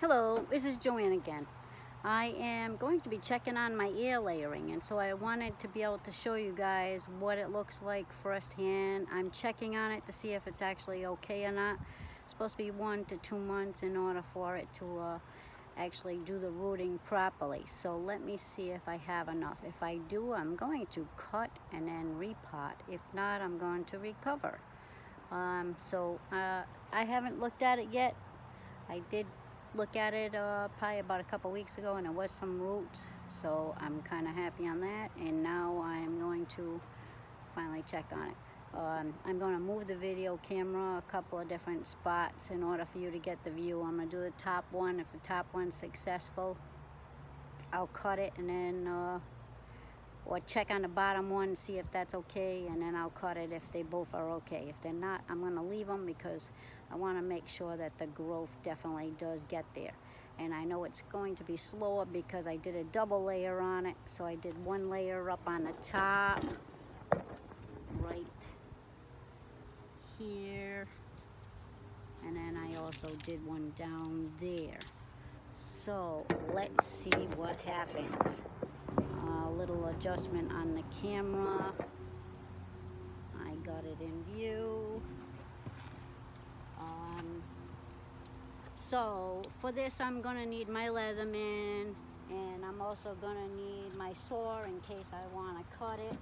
Hello, this is Joanne again. I am going to be checking on my air layering, and so I wanted to be able to show you guys what it looks like firsthand. I'm checking on it to see if it's actually okay or not. It's supposed to be 1 to 2 months in order for it to actually do the rooting properly. So let me see if I have enough. If I do, I'm going to cut and then repot. If not, I'm going to recover. I haven't looked at it yet. I did look at it probably about a couple weeks ago, and there was some roots, so I'm kind of happy on that. And now I'm going to finally check on it. I'm going to move the video camera a couple of different spots in order for you to get the view. I'm going to do the top one. If the top one's successful, I'll cut it and then or check on the bottom one, see if that's okay, and then I'll cut it if they both are okay. If they're not, I'm going to leave them because I want to make sure that the growth definitely does get there. And I know it's going to be slower because I did a double layer on it. So I did one layer up on the top, right here, and then I also did one down there. So let's see what happens. A little adjustment on the camera. I got it in view. So for this, I'm gonna need my Leatherman, and I'm also gonna need my saw in case I want to cut it.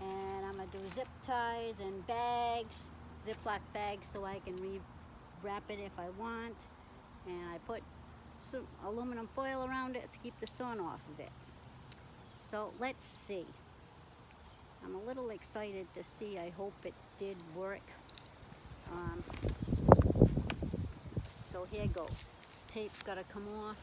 And I'm gonna do zip ties and bags, Ziploc bags, so I can wrap it if I want. And I put some aluminum foil around it to keep the sun off of it. So let's see. I'm a little excited to see. I hope it did work. So here goes. Tape's got to come off.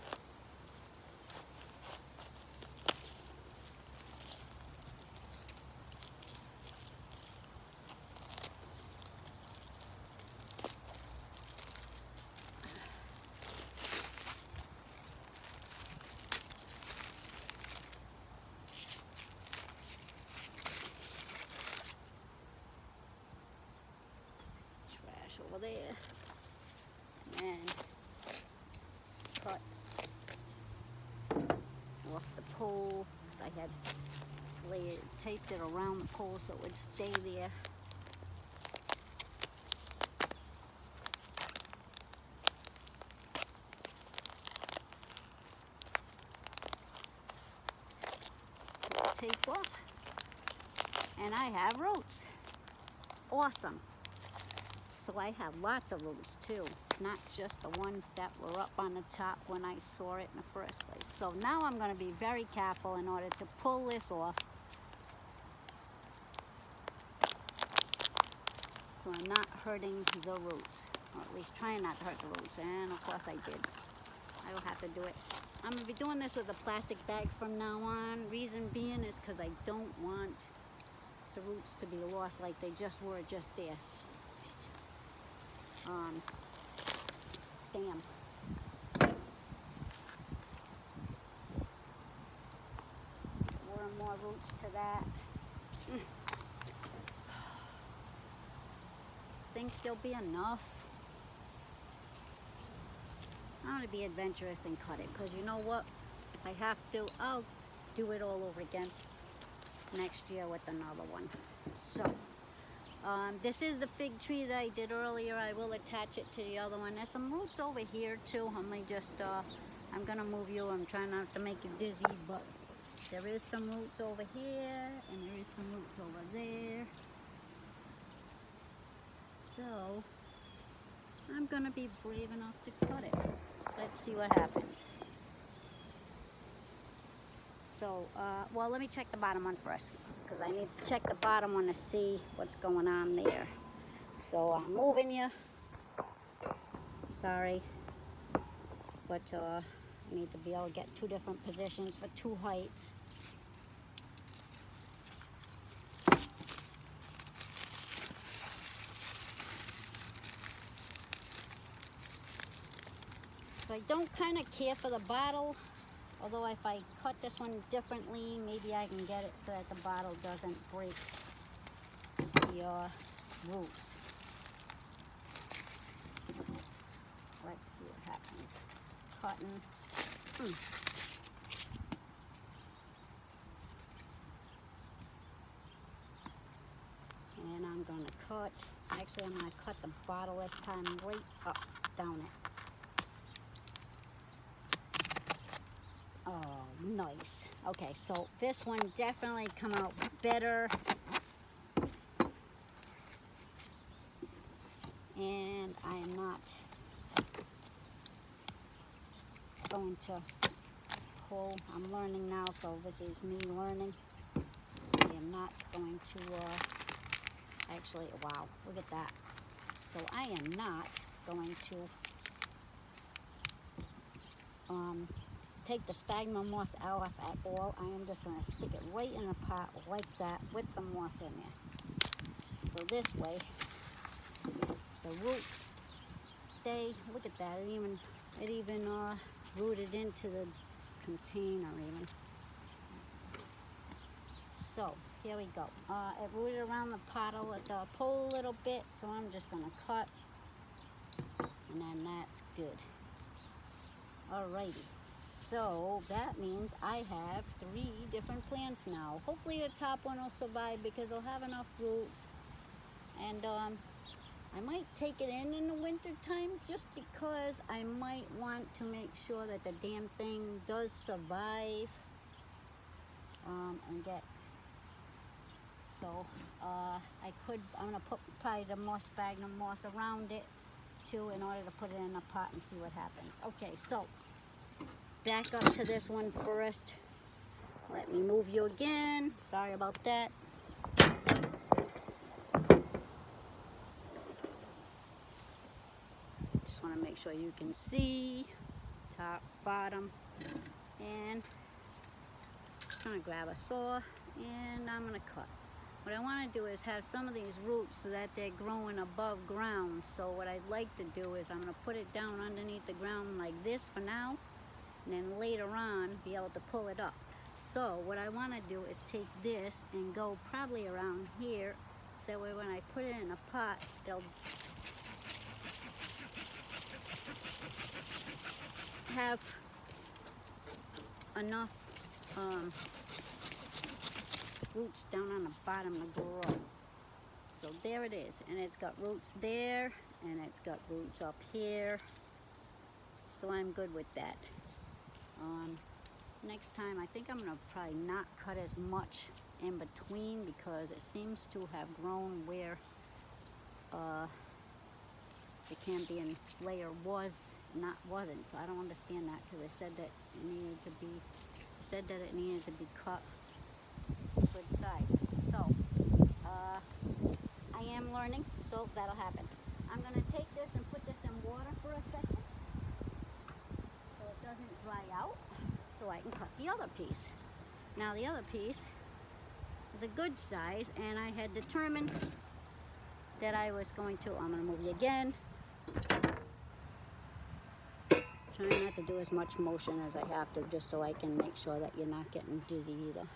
Trash over there. And cut off the pole because I had taped it around the pole so it would stay there. Tape off, and I have roots. Awesome. So I have lots of roots too, not just the ones that were up on the top when I saw it in the first place. So now I'm going to be very careful in order to pull this off, so I'm not hurting the roots, or at least trying not to hurt the roots. And of course I did. I will have to do it. I'm going to be doing this with a plastic bag from now on. Reason being is because I don't want the roots to be lost like they just were just there. Damn. More and more roots to that. Think there'll be enough. I'm going to be adventurous and cut it, because you know what? If I have to, I'll do it all over again next year with another one. So this is the fig tree that I did earlier. I will attach it to the other one. There's some roots over here too. I'm gonna move you. I'm trying not to make you dizzy, but there is some roots over here, and there is some roots over there. So I'm gonna be brave enough to cut it. Let's see what happens. So, well, let me check the bottom one first, because I need to check the bottom one to see what's going on there. So I'm moving you. Sorry. But I need to be able to get 2 different positions for 2 heights. So I don't kind of care for the bottle. Although if I cut this one differently, maybe I can get it so that the bottle doesn't break the roots. Let's see what happens. cutting. And I'm going to cut, actually I'm going to cut the bottle this time right up down it. Oh, nice. Okay, so this one definitely come out better. And I am not going to pull. I'm learning now, so this is me learning. I am not going to, actually, wow, look at that. So I am not going to take the sphagnum moss out at all. I am just going to stick it right in the pot like that with the moss in there. So this way, the roots, look at that, it even rooted into the container even. So here we go. It rooted around the pole a little bit, so I'm just going to cut, and then that's good. Alrighty, so that means I have 3 different plants now. Hopefully the top one will survive because it'll have enough roots, and I might take it in the winter time just because I might want to make sure that the damn thing does survive and get. So I'm gonna put probably the more sphagnum moss around it too in order to put it in a pot and see what happens. Okay, so back up to this one first. Let me move you again. Sorry about that. Just want to make sure you can see top, bottom, and just gonna grab a saw and I'm gonna cut. What I want to do is have some of these roots so that they're growing above ground. So what I'd like to do is I'm going to put it down underneath the ground like this for now, and then later on be able to pull it up. So what I want to do is take this and go probably around here, so that way when I put it in a pot, they'll have enough roots down on the bottom to grow. So there it is, and it's got roots there, and it's got roots up here. So I'm good with that. Next time, I think I'm gonna probably not cut as much in between because it seems to have grown where the Cambian layer wasn't. So I don't understand that because they said that it needed to be cut good size. So I am learning, so that'll happen. I'm going to take this and put this in water for a second so it doesn't dry out, so I can cut the other piece. Now the other piece is a good size, and I had determined that I was going to, I'm going to move you again. Trying not to do as much motion as I have to, just so I can make sure that you're not getting dizzy either.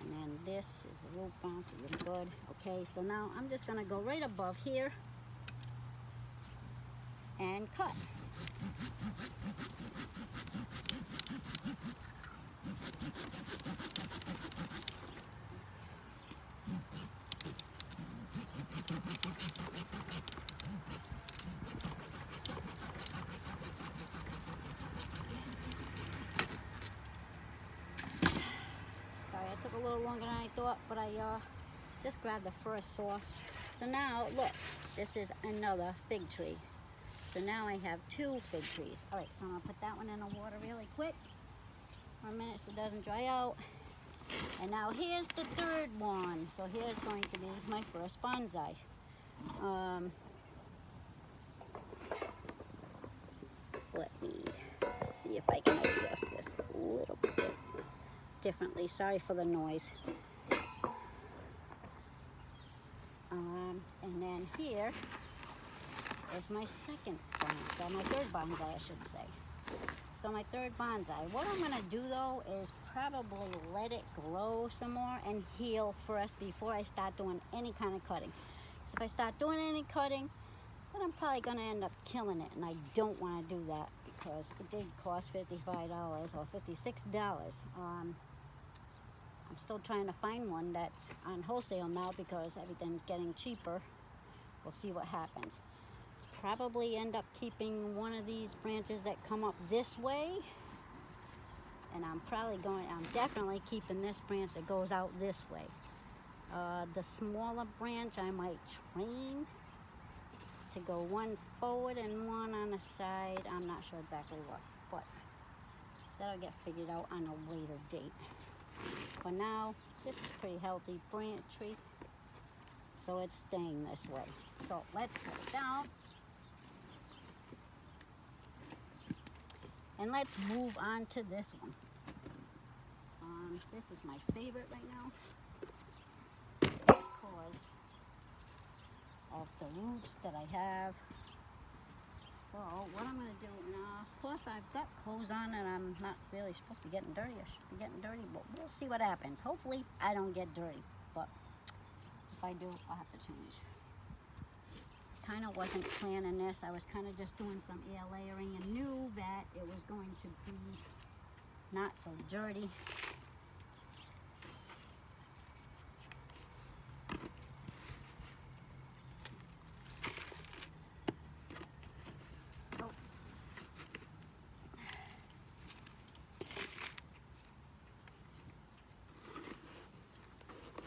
And then this is the root bounce, so you're good. Okay, so now I'm just gonna go right above here and cut. It took a little longer than I thought, but I just grabbed the first saw. So now, look, this is another fig tree. So now I have 2 fig trees. All right, so I'm gonna put that one in the water really quick for a minute so it doesn't dry out. And now here's the 3rd one. So here's going to be my first bonsai. Let me see if I can adjust this a little bit differently. Sorry for the noise. And then here is my second bonsai, my 3rd bonsai, I should say. So my 3rd bonsai. What I'm going to do though is probably let it grow some more and heal first before I start doing any kind of cutting. So if I start doing any cutting, But I'm probably going to end up killing it, and I don't want to do that because it did cost $55 or $56. I'm still trying to find one that's on wholesale now because everything's getting cheaper. We'll see what happens. Probably end up keeping one of these branches that come up this way, and I'm definitely keeping this branch that goes out this way. The smaller branch I might train to go one forward and one on the side. I'm not sure exactly what, but that'll get figured out on a later date. For now, this is pretty healthy branch tree, so it's staying this way. So let's put it down. And let's move on to this one. This is my favorite right now because of the roots that I have. So what I'm going to do, and of course I've got clothes on and I'm not really supposed to be getting dirty. I should be getting dirty, but we'll see what happens. Hopefully I don't get dirty, but if I do, I'll have to change. Kind of wasn't planning this. I was kind of just doing some air layering and knew that it was going to be not so dirty. So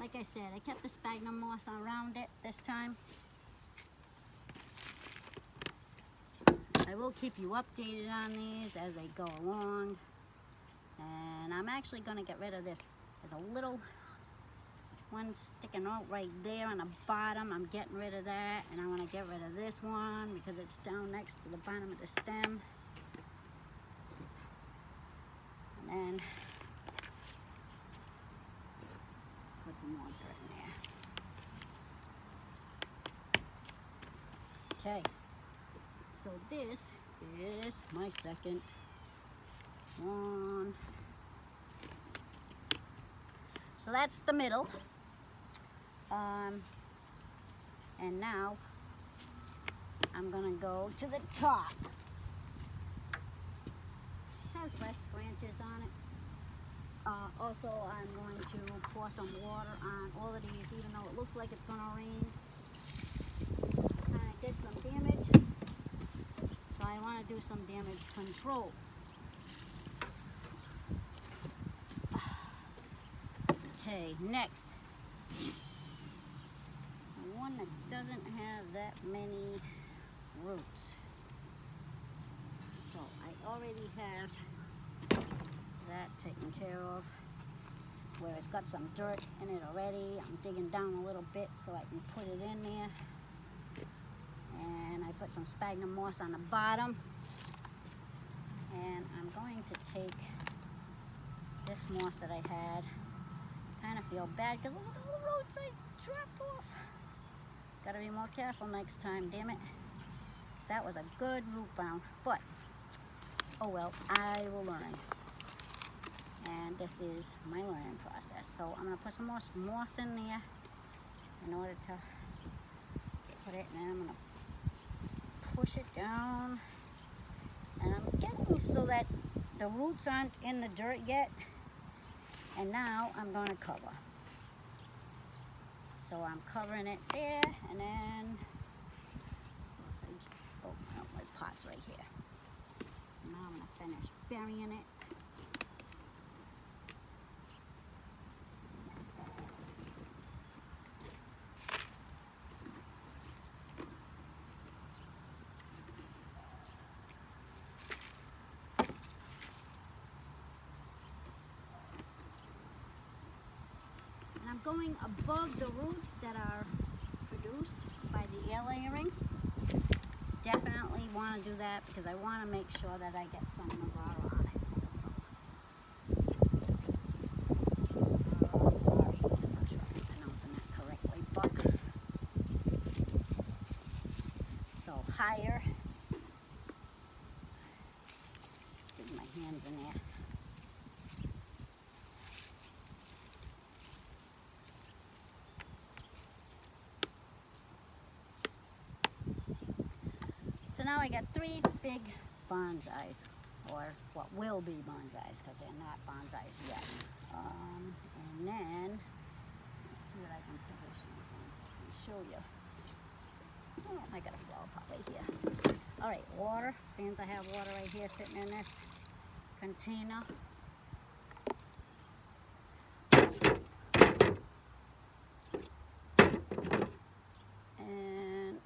like I said, I kept the sphagnum moss around it this time. I will keep you updated on these as they go along. And I'm actually going to get rid of this. There's a little one sticking out right there on the bottom. I'm getting rid of that. And I want to get rid of this one because it's down next to the bottom of the stem. And then put some more dirt in there. Okay. So this is my second one. So that's the middle. And now I'm gonna go to the top. It has less branches on it. Also, I'm going to pour some water on all of these, even though it looks like it's gonna rain. Kind of did some damage. So I want to do some damage control. Okay, next. One that doesn't have that many roots. So I already have that taken care of. Where it's got some dirt in it already. I'm digging down a little bit so I can put it in there. And I put some sphagnum moss on the bottom. And I'm going to take this moss that I had. Kind of feel bad because look at all the roots I dropped off. Gotta be more careful next time, damn it. So that was a good root bound, but oh well, I will learn. And this is my learning process. So I'm gonna put some more moss in there in order to put it, and then I'm gonna push it down. And I'm getting so that the roots aren't in the dirt yet. And now I'm going to cover. So I'm covering it there, and then my pot's right here. So now I'm going to finish burying it. Going above the roots that are produced by the air layering. Definitely want to do that because I want to make sure that I get some Navarro on it. Sorry, I'm not sure if I'm pronouncing that correctly, but so higher. Dig my hands in there. now I got 3 big bonsais, or what will be bonsais, because they're not bonsais yet. And then, let's see what I can position this on and show you. Oh, I got a flower pot right here. All right, water. Since I have water right here sitting in this container. And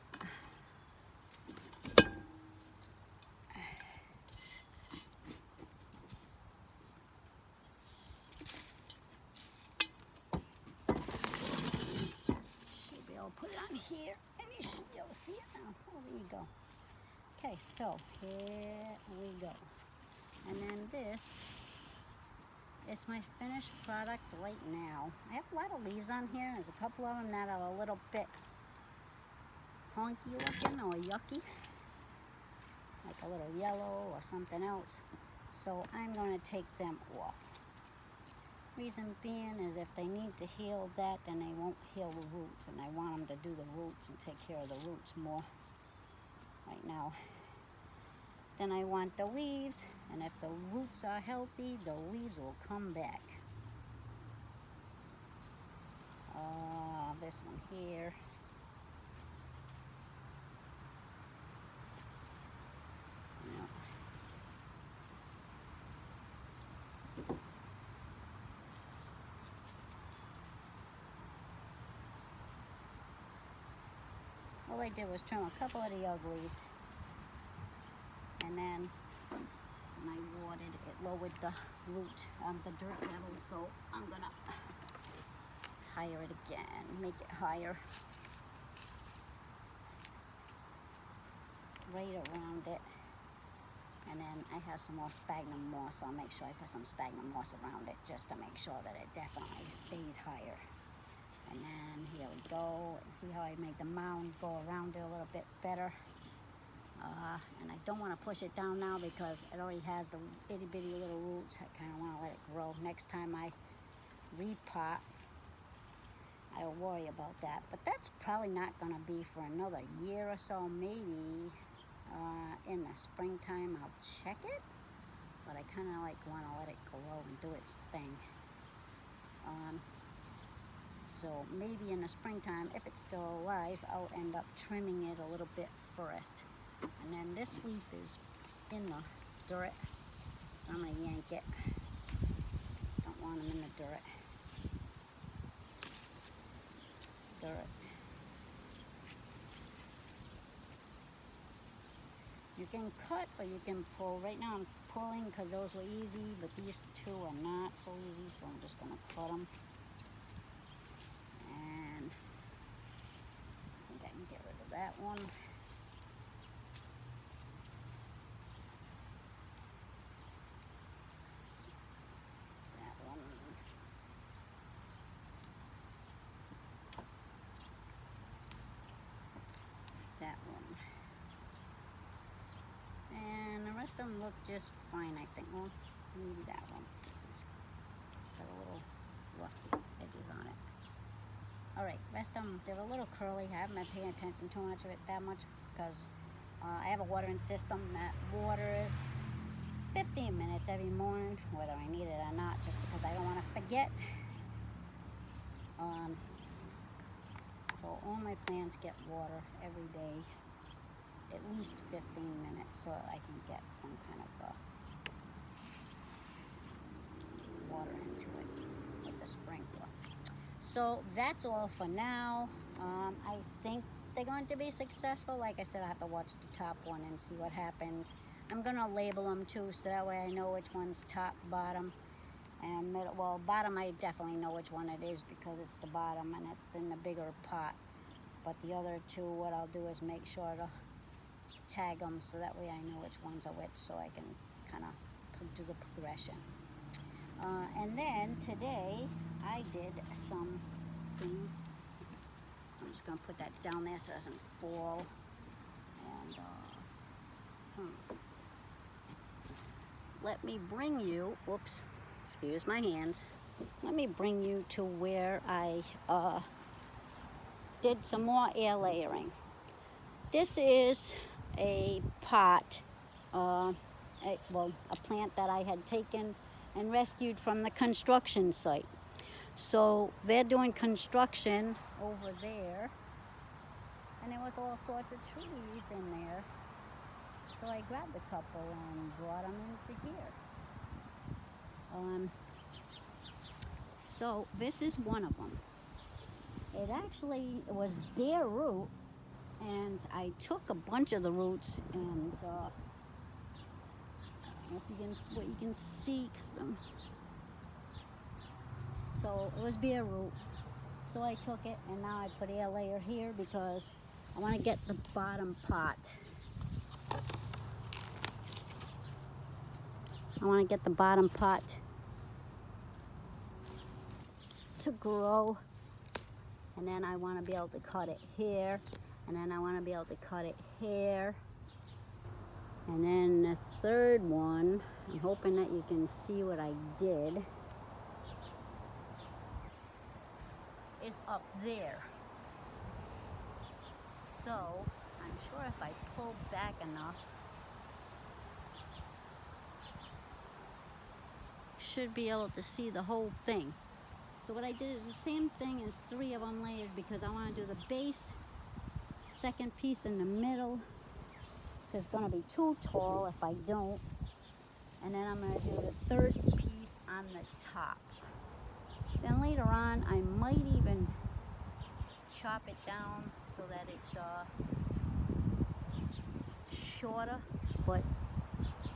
should be able to put it on here, and you should be able to see it now. Oh, there you go. Okay, so here we go. And then this is my finished product right now. I have a lot of leaves on here. There's a couple of them that are a little bit honky looking or yucky, like a little yellow or something else. So I'm going to take them off. Reason being is if they need to heal that, then they won't heal the roots, and I want them to do the roots and take care of the roots more right now. Then I want the leaves, and if the roots are healthy, the leaves will come back. This one here. All I did was trim a couple of the uglies, and then when I watered, it lowered the root the dirt level, so I'm gonna higher it again, make it higher right around it. And then I have some more sphagnum moss, so I'll make sure I put some sphagnum moss around it just to make sure that it definitely stays higher. And then here we go. See how I made the mound go around it a little bit better. And I don't want to push it down now because it already has the itty bitty little roots. I kind of want to let it grow. Next time I repot, I'll worry about that. But that's probably not going to be for another year or so. Maybe in the springtime I'll check it. But I kind of like want to let it grow and do its thing. So maybe in the springtime, if it's still alive, I'll end up trimming it a little bit first. And then this leaf is in the dirt, so I'm going to yank it. Don't want them in the dirt. You can cut or you can pull. Right now I'm pulling because those were easy, but these two are not so easy, so I'm just going to cut them. And I think I can get rid of that one. That one. And the rest of them look just fine, I think. Well, maybe that one. It's got a little rough edges on it. Alright, rest of them, they're a little curly. I haven't been paying attention too much of it that much because I have a watering system that waters 15 minutes every morning, whether I need it or not, just because I don't want to forget. So all my plants get water every day, at least 15 minutes, so I can get some kind of water into it with the sprinkler. So that's all for now. I think they're going to be successful. Like I said, I have to watch the top one and see what happens. I'm going to label them too, so that way I know which one's top, bottom, and middle. Well, bottom I definitely know which one it is because it's the bottom and it's in the bigger pot. But the other two, what I'll do is make sure to tag them so that way I know which ones are which, so I can kind of do the progression. And then today I did something. I'm just going to put that down there so it doesn't fall. And let me bring you, whoops, excuse my hands. Let me bring you to where I did some more air layering. This is a pot, well, a plant that I had taken and rescued from the construction site. So they're doing construction over there, and there was all sorts of trees in there. So I grabbed a couple and brought them into here. So this is one of them. It actually was bare root, and I took a bunch of the roots, and I don't know if what you can see, so it was bare root. So I took it, and now I put air layer here because I want to get the bottom pot. I want to get the bottom pot to grow, and then I want to be able to cut it here, and then I want to be able to cut it here, and then the third one, I'm hoping that you can see what I did, is up there. So I'm sure if I pull back enough, should be able to see the whole thing. So what I did is the same thing as 3 of them layered, because I want to do the base, second piece in the middle, because it's going to be too tall if I don't, and then I'm going to do the third piece on the top. Then later on I might even chop it down so that it's shorter, but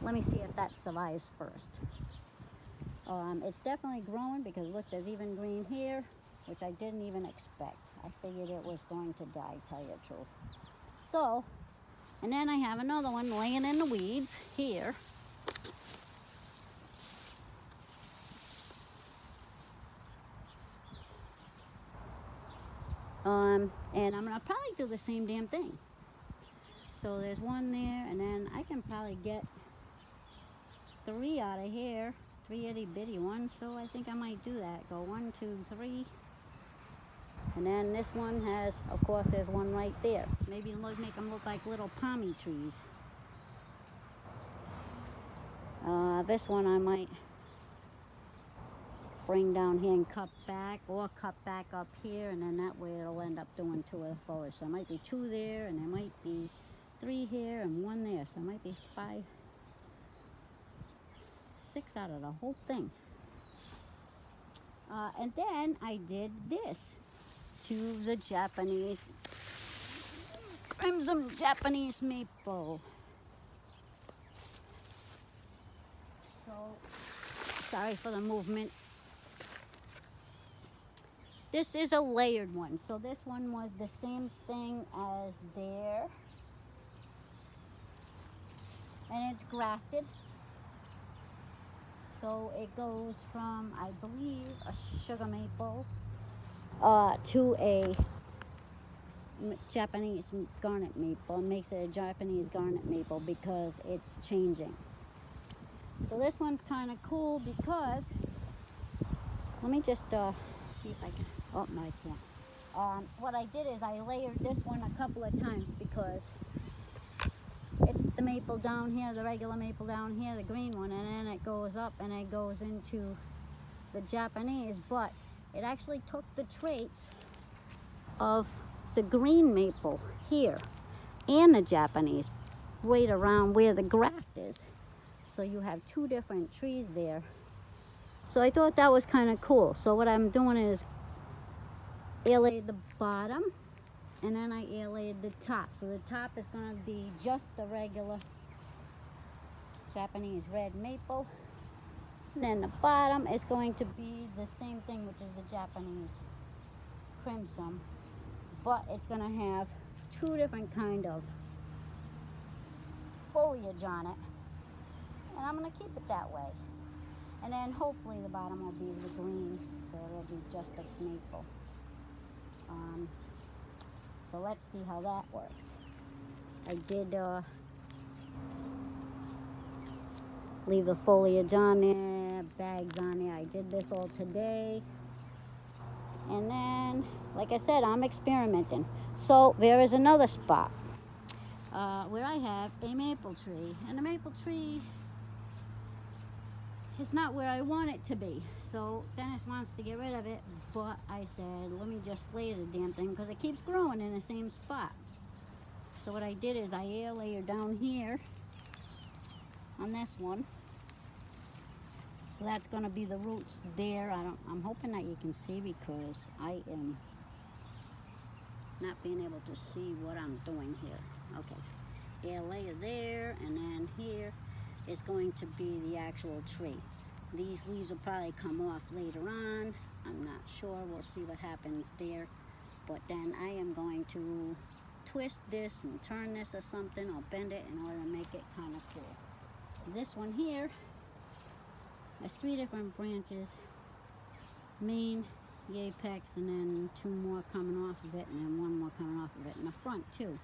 let me see if that survives first. It's definitely growing, because look, there's even green here, which I didn't even expect. I figured it was going to die, tell you the truth. So, and then I have another one laying in the weeds here. And I'm gonna probably do the same damn thing. So there's one there, and then I can probably get 3 out of here. 3 itty bitty ones, so I think I might do that. Go 1, 2, 3, and then this one has, of course, there's one right there. Maybe make them look like little palmy trees. This one I might bring down here and cut back, or cut back up here, and then that way it'll end up doing 2 of the foliage. So there might be 2 there, and there might be 3 here and 1 there, so it might be 5, 6 out of the whole thing. And then I did this to the Japanese crimson Japanese maple. So sorry for the movement. This is a layered one. So this one was the same thing as there, and it's grafted. So it goes from, I believe, a sugar maple to a Japanese garnet maple. It makes it a Japanese garnet maple because it's changing. So this one's kind of cool because, let me just see if I can, oh no I can't. What I did is I layered this one a couple of times, because it's the maple down here, the regular maple down here, the green one, and then it goes up and it goes into the Japanese, but it actually took the traits of the green maple here and the Japanese right around where the graft is. So you have 2 different trees there. So I thought that was kind of cool. So what I'm doing is air laid the bottom, and then I air laid the top. So the top is going to be just the regular Japanese red maple. And then the bottom is going to be the same thing, which is the Japanese crimson. But it's going to have 2 different kind of foliage on it. And I'm going to keep it that way. And then hopefully the bottom will be the green, so it'll be just a maple. So let's see how that works. I did leave the foliage on there, bags on there. I did this all today. And then, like I said, I'm experimenting. So there is another spot. where I have a maple tree. And the maple tree is not where I want it to be. So Dennis wants to get rid of it, but I said, let me just lay the damn thing because it keeps growing in the same spot. So what I did is I air layered down here on this one. So that's going to be the roots there. I'm hoping that you can see because I am not being able to see what I'm doing here. Okay, air layer there, and then here is going to be the actual tree. These leaves will probably come off later on. I'm not sure. We'll see what happens there. But then I am going to twist this and turn this or something, or bend it in order to make it kind of cool. This one here has 3 different branches, main, the apex, and then 2 more coming off of it, and then 1 more coming off of it in the front too.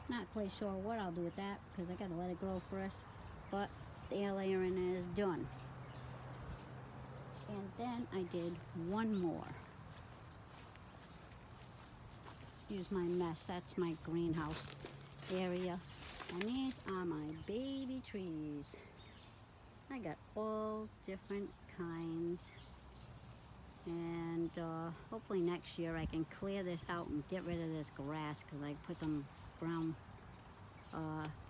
Not quite sure what I'll do with that because I gotta let it grow first, but the air layering is done. And then I did 1 more. Excuse my mess, that's my greenhouse area. And these are my baby trees. I got all different kinds. And hopefully next year I can clear this out and get rid of this grass because I put some brown,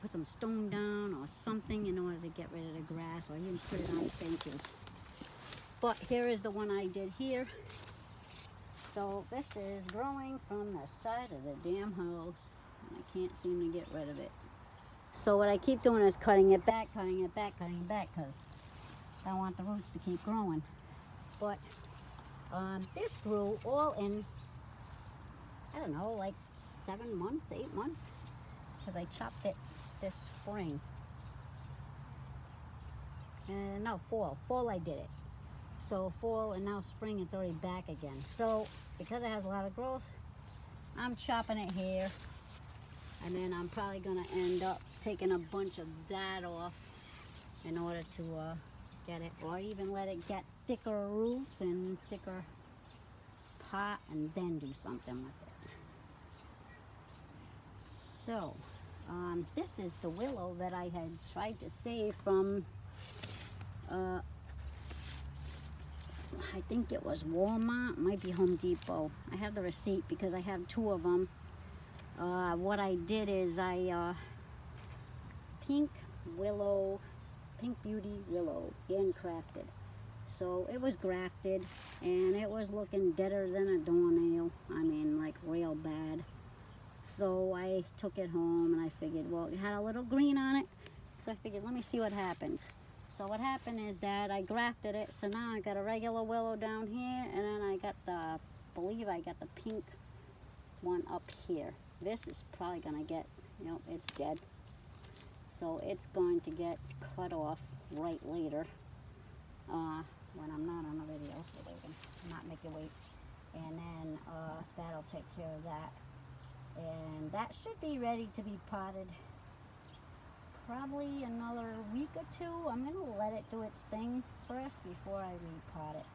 put some stone down or something in order to get rid of the grass, or even put it on benches. But here is the one I did here. So this is growing from the side of the damn house, and I can't seem to get rid of it. So what I keep doing is cutting it back, because I want the roots to keep growing. But this grew all in, I don't know, like 7 months, 8 months, because I chopped it this spring. No, fall I did it. So fall, and now spring it's already back again. So because it has a lot of growth, I'm chopping it here, and then I'm probably gonna end up taking a bunch of that off in order to get it, or even let it get thicker roots and thicker pot and then do something with it. So this is the willow that I had tried to save from I think it was Walmart, might be Home Depot. I have the receipt because I have 2 of them. What I did is I pink beauty willow, handcrafted. So it was grafted, and it was looking deader than a doornail. I mean, like real bad. So I took it home, and I figured, well, it had a little green on it. So I figured, let me see what happens. So what happened is that I grafted it, so now I got a regular willow down here, and then I got I believe I got the pink one up here. This is probably gonna get, it's dead. So it's going to get cut off right later, when I'm not on the video, so they can not make you wait. And then that'll take care of that. And that should be ready to be potted. Probably another week or 2. I'm going to let it do its thing first before I repot it.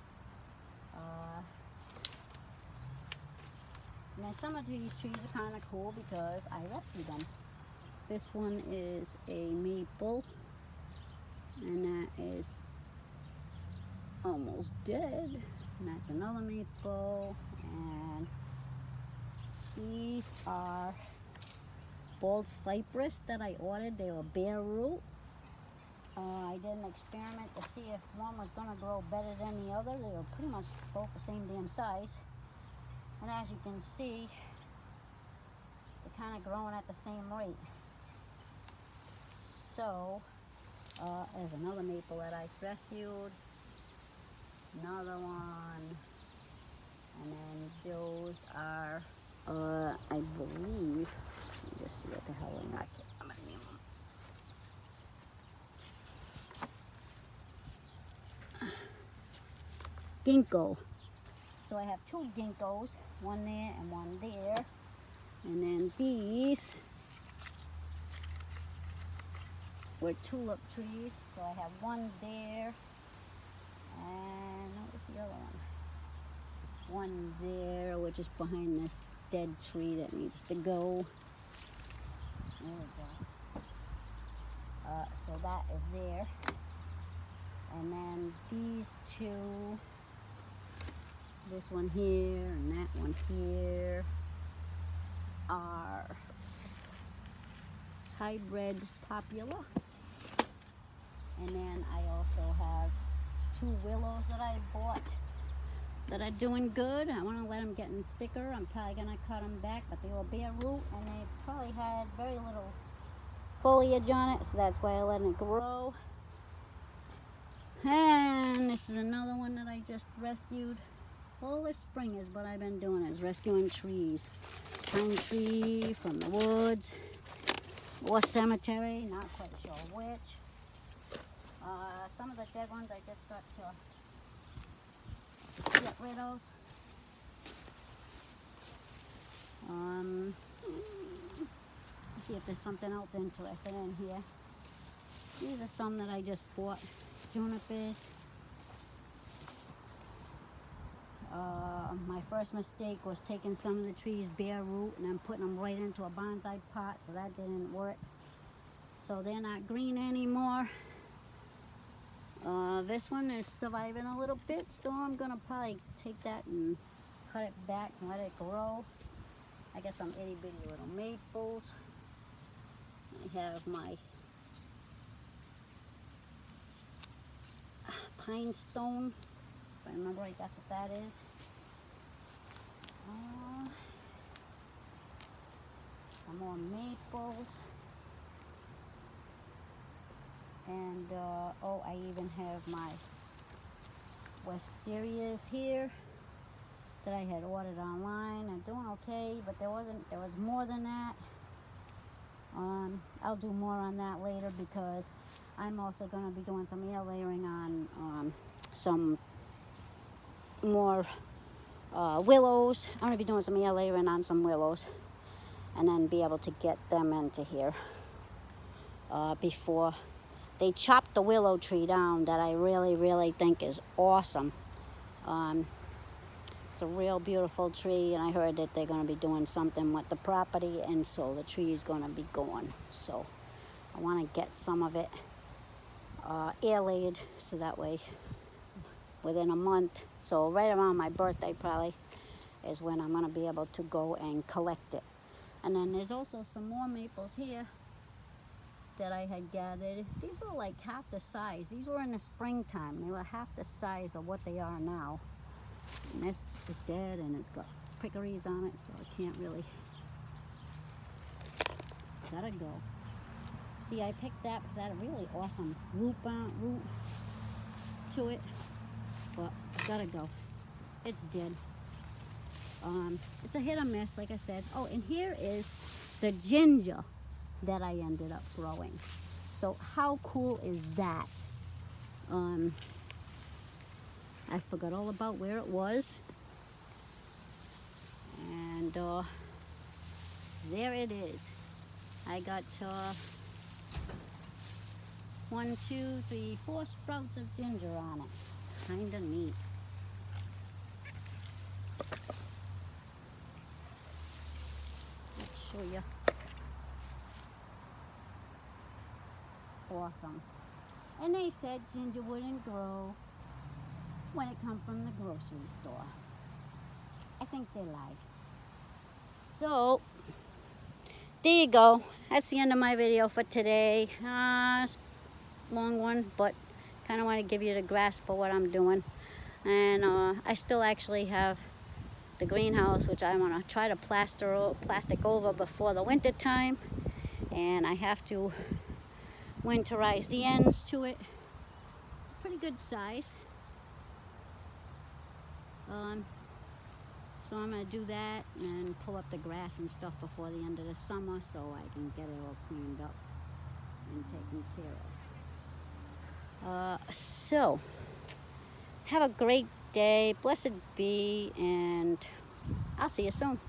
And then some of these trees are kind of cool because I rescued them. This one is a maple, and that is almost dead. And that's another maple, and these are bald cypress that I ordered. They were bare root. I did an experiment to see if one was going to grow better than the other. They were pretty much both the same damn size. And as you can see, they're kind of growing at the same rate. So, there's another maple that I rescued. Another one. And then those are, I believe, let me just see what the hell I'm at. I'm gonna name them. Ginkgo. So I have 2 ginkgos, one there and one there. And then these were tulip trees. So I have one there, and what was the other one? One there, which is behind this dead tree that needs to go. There we go. So that is there. And then these two, this one here and that one here, are hybrid popular. And then I also have two willows that I bought that are doing good. I want to let them get thicker. I'm probably going to cut them back, but they were bare root and they probably had very little foliage on it, so that's why I let it grow. And this is another one that I just rescued. All this spring is what I've been doing, is rescuing trees. Pine tree from the woods or cemetery, not quite sure which. Some of the dead ones I just got to get rid of. Let's see if there's something else interesting in here. These are some that I just bought. Junipers. My first mistake was taking some of the trees bare root and then putting them right into a bonsai pot, so that didn't work. So they're not green anymore. This one is surviving a little bit, so I'm gonna probably take that and cut it back and let it grow. I got some itty bitty little maples. I have my pine stone, if I remember right, that's what that is. Some more maples. And oh, I even have my wisterias here that I had ordered online. I'm doing okay, but there was more than that. I'll do more on that later, because I'm also going to be doing some air layering on some more willows. I'm going to be doing some air layering on some willows and then be able to get them into here before they chop the willow tree down, that I really think is awesome. It's a real beautiful tree, and I heard that they're going to be doing something with the property, and so the tree is going to be gone. So I want to get some of it air laid, so that way within a month, so right around my birthday probably, is when I'm going to be able to go and collect it. And then there's also some more maples here that I had gathered. These were like half the size. These were in the springtime. They were half the size of what they are now. And this is dead, and it's got prickles on it, so I can't really. Gotta go. See, I picked that because it had a really awesome root to it, but it's gotta go. It's dead. It's a hit or miss, like I said. Oh, and here is the ginger that I ended up growing. So how cool is that? I forgot all about where it was, and there it is. I got 1, 2, 3, 4 sprouts of ginger on it. Kinda neat. Let's show you. Awesome. And they said ginger wouldn't grow when it come from the grocery store. I think they lied. So there you go. That's the end of my video for today. Long one, but kind of want to give you the grasp of what I'm doing. And I still actually have the greenhouse, which I want to try to plastic over before the winter time, and I have to winterize the ends to it. It's a pretty good size. So I'm going to do that and pull up the grass and stuff before the end of the summer, so I can get it all cleaned up and taken care of. So have a great day, blessed be, and I'll see you soon.